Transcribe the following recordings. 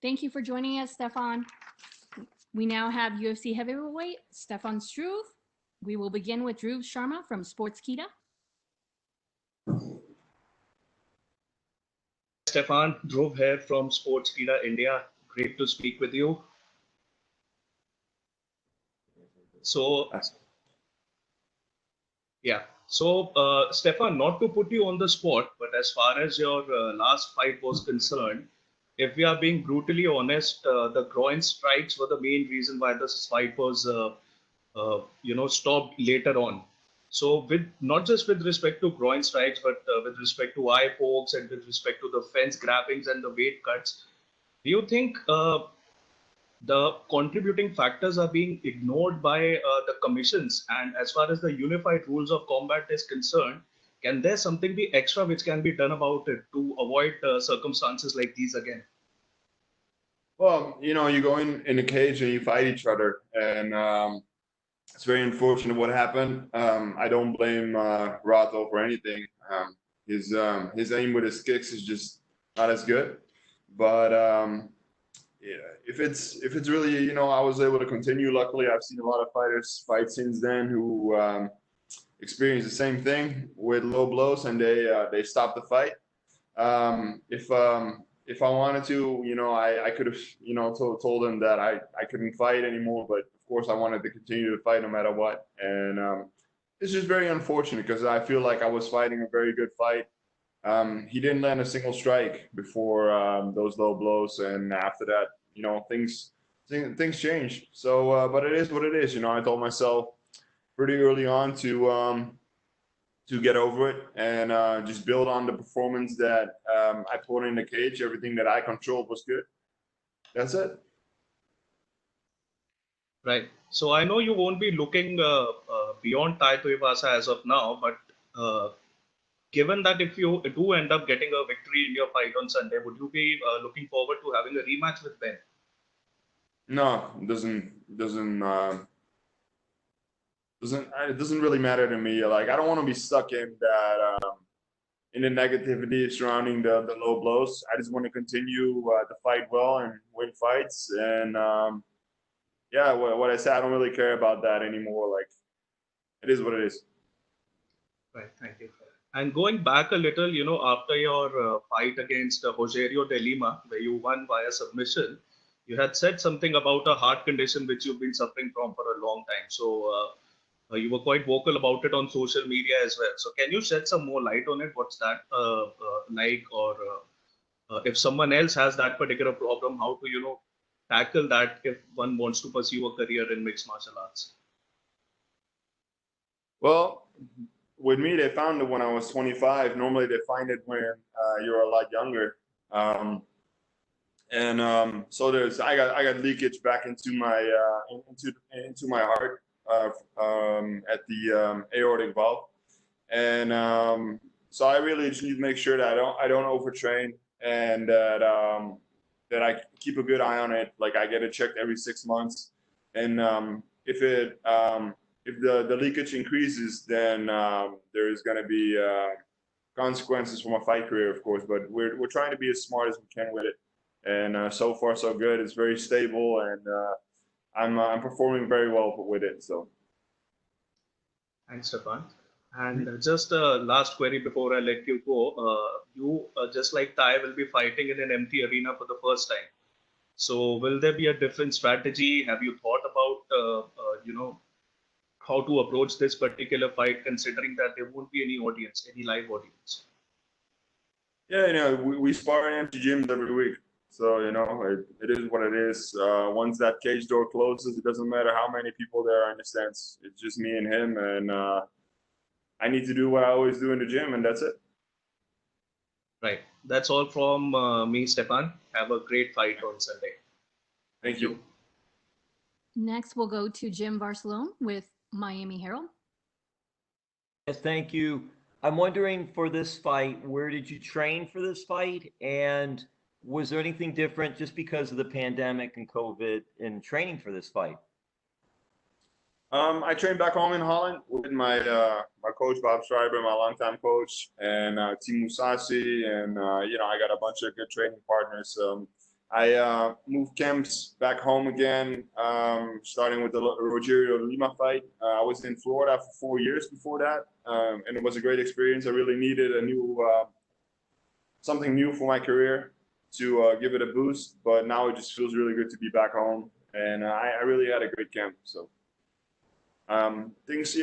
Thank you for joining us, Stefan. We now have UFC heavyweight Stefan Struve. We will begin with Dhruv Sharma from Sportskeeda. Stefan, Dhruv here from Sportskeeda India. Great to speak with you. So, Stefan, not to put you on the spot, but as far as your last fight was concerned, if we are being brutally honest, the groin strikes were the main reason why this fight was, stopped later on. So, with not just with respect to groin strikes, but with respect to eye pokes and with respect to the fence grabbings and the weight cuts, do you think the contributing factors are being ignored by the commissions? And as far as the unified rules of combat is concerned, can there something be extra which can be done about it to avoid circumstances like these again? Well, you go in a cage and you fight each other, and it's very unfortunate what happened. I don't blame Rotho for anything. His aim with his kicks is just not as good, but yeah, if it's really, I was able to continue. Luckily, I've seen a lot of fighters fight since then who experienced the same thing with low blows, and they stopped the fight. If I wanted to, I could have, told them that I couldn't fight anymore. But of course, I wanted to continue to fight no matter what. And it's just very unfortunate because I feel like I was fighting a very good fight. He didn't land a single strike before those low blows, and after that, things changed. So, but it is what it is. I told myself pretty early on to get over it and just build on the performance that I put in the cage. Everything that I controlled was good. That's it. Right. So I know you won't be looking beyond Tai Tuivasa as of now, but given that if you do end up getting a victory in your fight on Sunday, would you be looking forward to having a rematch with Ben? No, it doesn't really matter to me. Like, I don't want to be stuck in that in the negativity surrounding the low blows. I just want to continue to fight well and win fights. And yeah, what I said, I don't really care about that anymore. Like, it is what it is. Right. Thank you. And going back a little, after your fight against Rogerio de Lima, where you won via submission, you had said something about a heart condition which you've been suffering from for a long time. So you were quite vocal about it on social media as well. So can you shed some more light on it? What's that like? Or if someone else has that particular problem, how to, tackle that if one wants to pursue a career in mixed martial arts? Well, with me, they found it when I was 25. Normally, they find it when you're a lot younger. So I got leakage back into my into my heart at the aortic valve, and so I really just need to make sure that I don't overtrain, and that I keep a good eye on it. Like, I get it checked every 6 months, and if the leakage increases, then there is going to be consequences for my fight career, of course. But we're trying to be as smart as we can with it, and so far so good. It's very stable, and I'm performing very well with it. So, thanks, Stefan. And just a last query before I let you go. You, just like Tai, will be fighting in an empty arena for the first time. So will there be a different strategy? Have you thought about, how to approach this particular fight, considering that there won't be any audience, any live audience? Yeah, we spar in empty gyms every week. So, it is what it is. Once that cage door closes, it doesn't matter how many people there are in the stands. It's just me and him, and I need to do what I always do in the gym, and that's it. Right. That's all from me, Stefan. Have a great fight on Sunday. Thank you. Next, we'll go to Jim Barcelone with Miami Herald. Yes, thank you. I'm wondering, for this fight, where did you train for this fight? And was there anything different just because of the pandemic and COVID in training for this fight? I trained back home in Holland with my coach, Bob Schreiber, my longtime coach, and Team Musasi. And, I got a bunch of good training partners. I moved camps back home again, starting with the Rogerio Lima fight. I was in Florida for 4 years before that, and it was a great experience. I really needed a new something new for my career to give it a boost. But now it just feels really good to be back home, and I really had a great camp. So things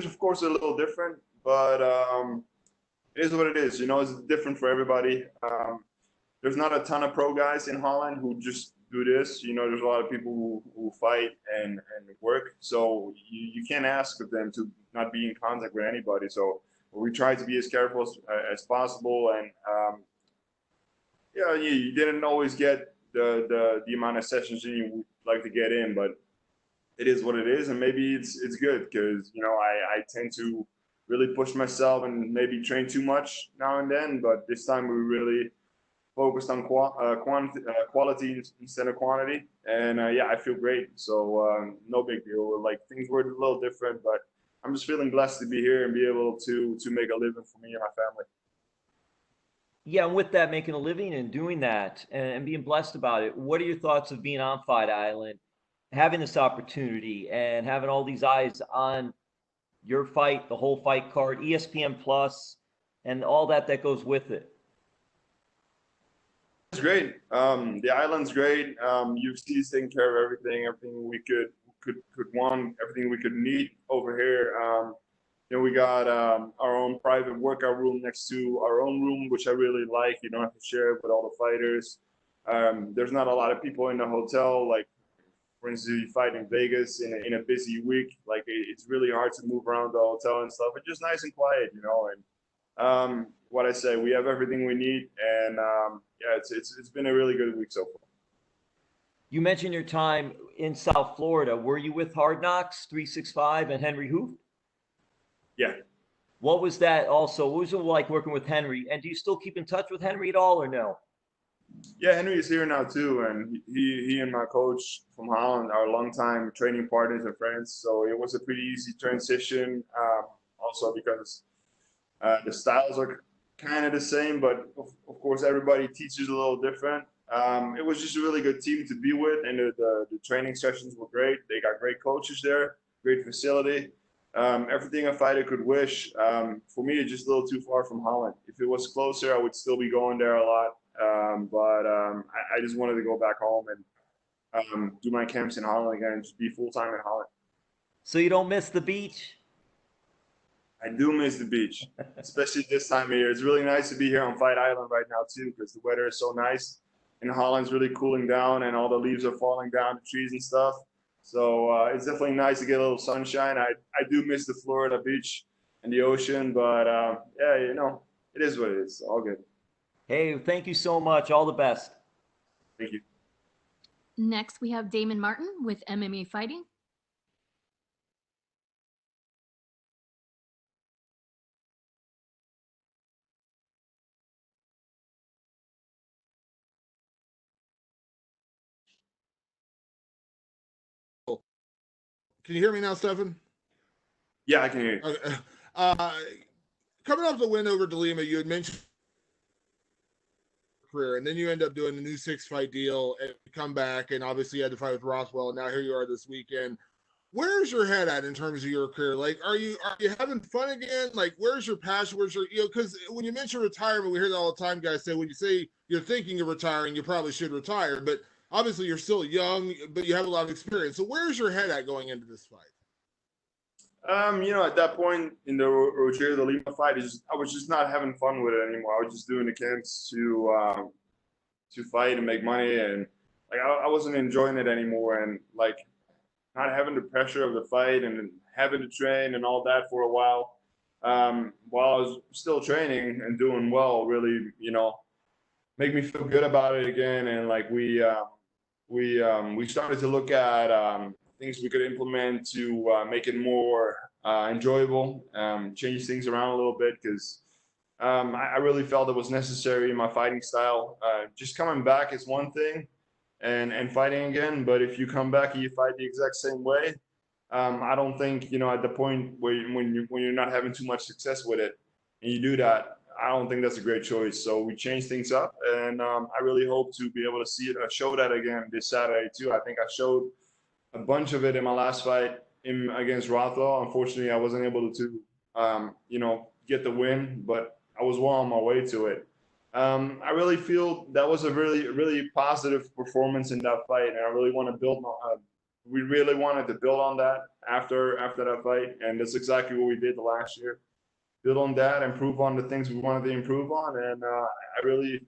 of course are a little different, but it is what it is. You know, it's different for everybody. There's not a ton of pro guys in Holland who just do this. You know, there's a lot of people who fight and work. So you can't ask of them to not be in contact with anybody. So we try to be as careful as possible. And yeah, you didn't always get the amount of sessions you would like to get in, but it is what it is. And maybe it's good because, you know, I tend to really push myself and maybe train too much now and then. But this time we really focused on quality instead of quantity, and yeah, I feel great. So no big deal. Like things were a little different, but I'm just feeling blessed to be here and be able to make a living for me and my family. Yeah, and with that, making a living and doing that and being blessed about it, what are your thoughts of being on Fight Island, having this opportunity and having all these eyes on your fight, the whole fight card, ESPN Plus, and all that goes with it? It's great. The island's great. UFC's taking care of everything we could want, everything we could need over here. You know, we got our own private workout room next to our own room, which I really like. You don't have to share it with all the fighters. There's not a lot of people in the hotel. Like, for instance, you fight in Vegas in a busy week. Like, it's really hard to move around the hotel and stuff. It's just nice and quiet, you know. And what I say, we have everything we need, and yeah, it's been a really good week so far. You mentioned your time in South Florida. Were you with Hard Knocks, 365, and Henry Hooft? Yeah. What was that also? What was it like working with Henry? And do you still keep in touch with Henry at all or no? Yeah, Henry is here now too, and he and my coach from Holland are longtime training partners and friends. So it was a pretty easy transition. Also because the styles are kind of the same, but of course everybody teaches a little different. It was just a really good team to be with, and the training sessions were great. They got great coaches there, great facility. Everything a fighter could wish. For me, it's just a little too far from Holland. If it was closer, I would still be going there a lot. But I just wanted to go back home and do my camps in Holland again and just be full-time in Holland. So you don't miss the beach? I do miss the beach, especially this time of year. It's really nice to be here on Fight Island right now too, because the weather is so nice. And Holland's really cooling down, and all the leaves are falling down, the trees and stuff. So it's definitely nice to get a little sunshine. I do miss the Florida beach and the ocean, but yeah, you know, it is what it is. All good. Hey, thank you so much. All the best. Thank you. Next, we have Damon Martin with MMA Fighting. Can you hear me now, Stefan? Yeah, I can hear you. Okay. Coming off the win over DeLima, you had mentioned career, and then you end up doing a new 6-fight deal and come back, and obviously you had to fight with Rothwell. And now here you are this weekend. Where's your head at in terms of your career? Like, are you having fun again? Like, where's your passion? Where's your, you know, because when you mention retirement, we hear that all the time. Guys say when you say you're thinking of retiring, you probably should retire, but obviously you're still young, but you have a lot of experience. So where's your head at going into this fight? You know, at that point in the Rogerio de Lima fight, I was just not having fun with it anymore. I was just doing the camps to fight and make money, and like I wasn't enjoying it anymore. And like not having the pressure of the fight and having to train and all that for a while I was still training and doing well, really, you know, make me feel good about it again. And like we started to look at things we could implement to make it more enjoyable, change things around a little bit, because I really felt it was necessary in my fighting style. Just coming back is one thing, and fighting again, but if you come back and you fight the exact same way, I don't think, you know, at the point when you're not having too much success with it, and you do that, I don't think that's a great choice. So we changed things up, and I really hope to be able to see it, show that again this Saturday too. I think I showed a bunch of it in my last fight against Rothwell. Unfortunately, I wasn't able to, get the win, but I was well on my way to it. I really feel that was a really, really positive performance in that fight, and I really want to build on. We really wanted to build on that after that fight, and that's exactly what we did the last year. Build on that, improve on the things we wanted to improve on, and I really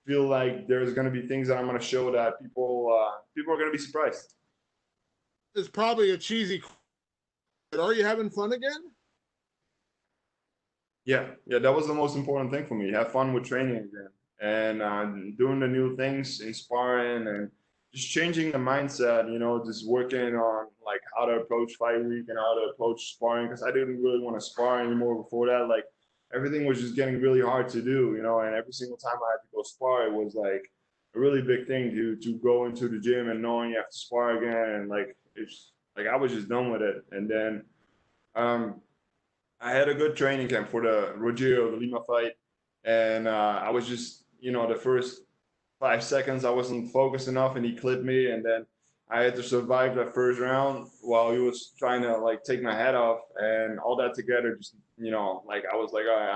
feel like there's going to be things that I'm going to show that people are going to be surprised. It's probably a cheesy, but are you having fun again? Yeah, that was the most important thing for me. Have fun with training again, and doing the new things, inspiring, and just changing the mindset. Just working on like how to approach fight week and how to approach sparring, because I didn't really want to spar anymore before that. Like everything was just getting really hard to do, and every single time I had to go spar, it was like a really big thing to go into the gym and knowing you have to spar again, and like it's like I was just done with it. And then I had a good training camp for the Rogerio de Lima fight, and I was just, the first 5 seconds I wasn't focused enough, and he clipped me, and then I had to survive that first round while he was trying to like take my head off, and all that together, just like I was like, all right,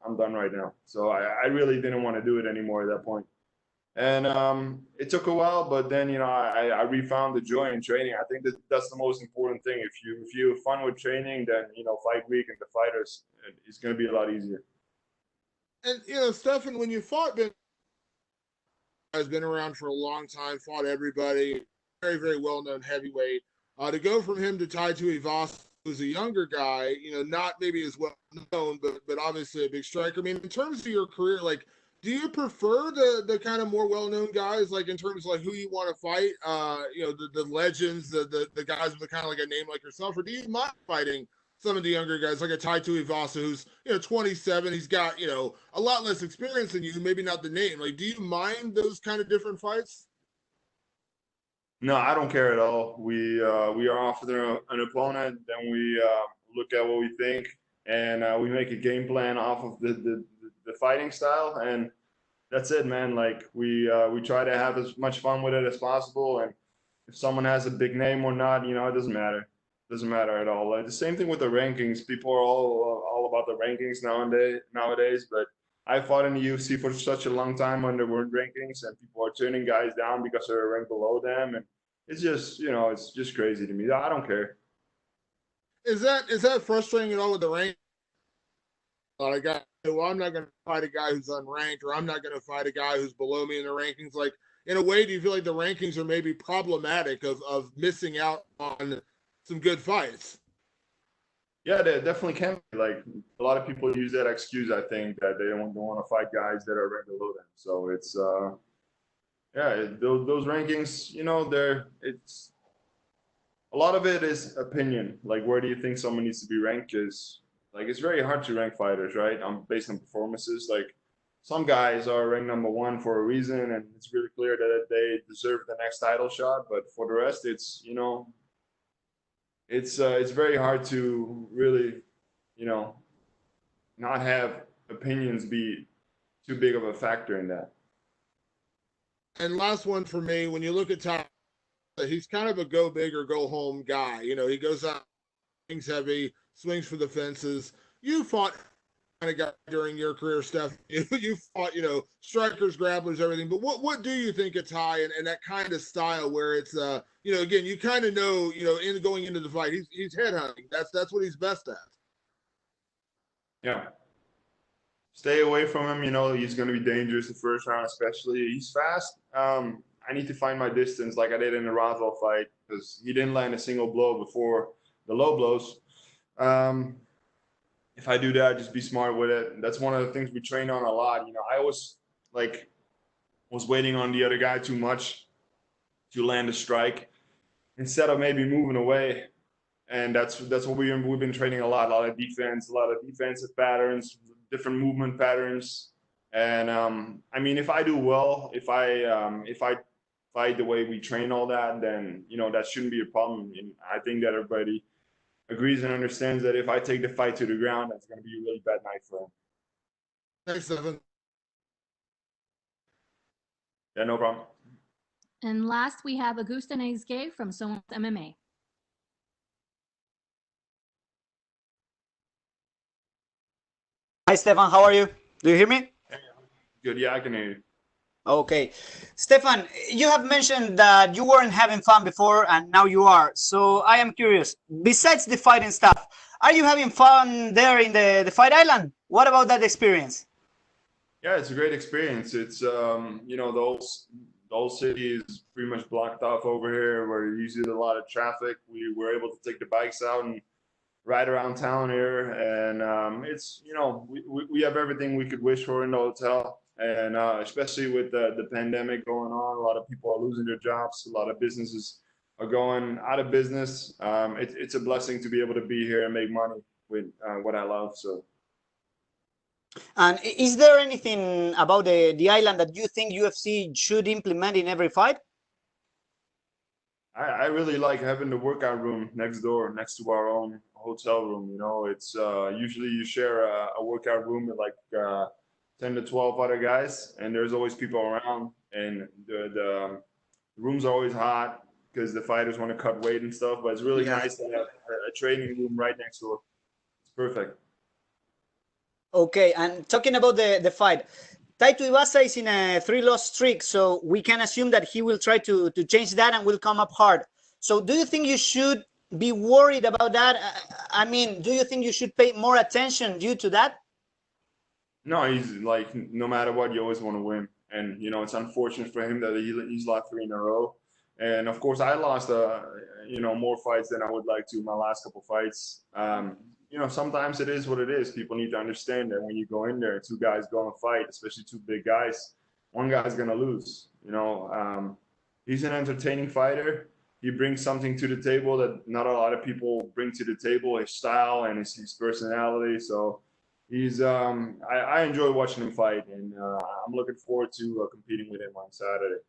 I'm done right now. So I really didn't want to do it anymore at that point. And it took a while, but then I refound the joy in training. I think that's the most important thing. If you have fun with training, then fight week and the fighters, it's going to be a lot easier. And Stefan, when you fought Ben, has been around for a long time, fought everybody, very very well known heavyweight. To go from him to Tai Tuivasa, who's a younger guy, not maybe as well known, but obviously a big striker. I mean, in terms of your career, like, do you prefer the kind of more well-known guys, like in terms of like who you want to fight, the legends, the guys with kind of like a name like yourself, or do you mind fighting some of the younger guys like a Tai Tuivasa who's 27, he's got a lot less experience than you, maybe not the name. Like, do you mind those kind of different fights? No, I don't care at all. We are offered an opponent, then we look at what we think, and we make a game plan off of the fighting style, and that's it, man. Like we try to have as much fun with it as possible, and if someone has a big name or not, it doesn't matter. It doesn't matter at all. Like, the same thing with the rankings. People are all about the rankings nowadays, but I fought in the UFC for such a long time when there weren't rankings, and people are turning guys down because they're ranked below them, and it's just it's just crazy to me. I don't care. Is that frustrating at all with the rank? A guy, well, I'm not going to fight a guy who's unranked, or I'm not going to fight a guy who's below me in the rankings. Like, in a way, do you feel like the rankings are maybe problematic of missing out on some good fights? Yeah, they definitely can be. Like, a lot of people use that excuse, I think, that they don't want to fight guys that are ranked below them. So it's those rankings, it's a lot of it is opinion. Like, where do you think someone needs to be ranked? Is like, it's very hard to rank fighters, right? Based on performances. Like, some guys are ranked number one for a reason, and it's really clear that they deserve the next title shot. But for the rest, it's it's very hard to really, not have opinions be too big of a factor in that. And last one for me, when you look at Tom, he's kind of a go big or go home guy. He goes out, swings heavy, swings for the fences. You fought kind of guy during your career, Steph. You fought, strikers, grapplers, everything. But what do you think of Tai and that kind of style where it's again, you kind of know, in going into the fight, he's headhunting. That's what he's best at. Yeah. Stay away from him. He's going to be dangerous the first round, especially. He's fast. I need to find my distance like I did in the Rothwell fight, because he didn't land a single blow before the low blows. If I do that, just be smart with it. That's one of the things we train on a lot. I always was waiting on the other guy too much to land a strike instead of maybe moving away. And that's what we've been training a lot of defense, a lot of defensive patterns, different movement patterns. And if I do well, if I fight the way we train all that, then that shouldn't be a problem. And I think that everybody agrees and understands that if I take the fight to the ground, that's going to be a really bad night for him. Thanks, Stefan. Yeah, no problem. And last, we have Augusta Nezge from Someone's MMA. Hi, Stefan. How are you? Do you hear me? Good. Yeah, I can hear you. Okay. Stefan, you have mentioned that you weren't having fun before and now you are. So I am curious, besides the fighting stuff, are you having fun there in the fight island? What about that experience? Yeah, it's a great experience. It's you know, the whole city is pretty much blocked off over here. Where usually a lot of traffic. We were able to take the bikes out and ride around town here, and it's, you know, we have everything we could wish for in the hotel, and especially with the pandemic going on, a lot of people are losing their jobs, a lot of businesses are going out of business. It's a blessing to be able to be here and make money with what I love. So And is there anything about the island that you think UFC should implement in every fight? I really like having the workout room next door, next to our own hotel room. You know, it's usually you share a workout room with like 10 to 12 other guys, and there's always people around, and the rooms are always hot because the fighters want to cut weight and stuff. But it's really Yeah. nice to have a training room right next door. It's perfect. Okay, and talking about the fight, Tai Tuivasa is in a 3-loss streak, so we can assume that he will try to change that and will come up hard. So do you think you should be worried about that? I mean, do you think you should pay more attention due to that? No, he's like, no matter what, you always want to win. And, you know, it's unfortunate for him that he's lost 3 in a row. And of course, I lost, you know, more fights than I would like to in my last couple fights. You know, sometimes it is what it is. People need to understand that when you go in there, 2 guys go and fight, especially 2 big guys, one guy's going to lose. You know, he's an entertaining fighter. He brings something to the table that not a lot of people bring to the table, his style and his personality. So, he's I enjoy watching him fight, and I'm looking forward to competing with him on Saturday.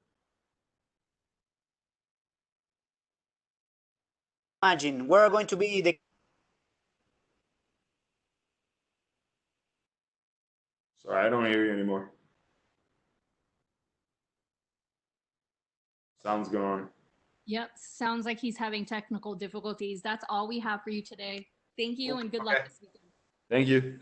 Imagine we're going to be the Sorry, I don't hear you anymore. Sound's gone. Yep, sounds like he's having technical difficulties. That's all we have for you today. Thank you and good luck Okay. this weekend. Thank you.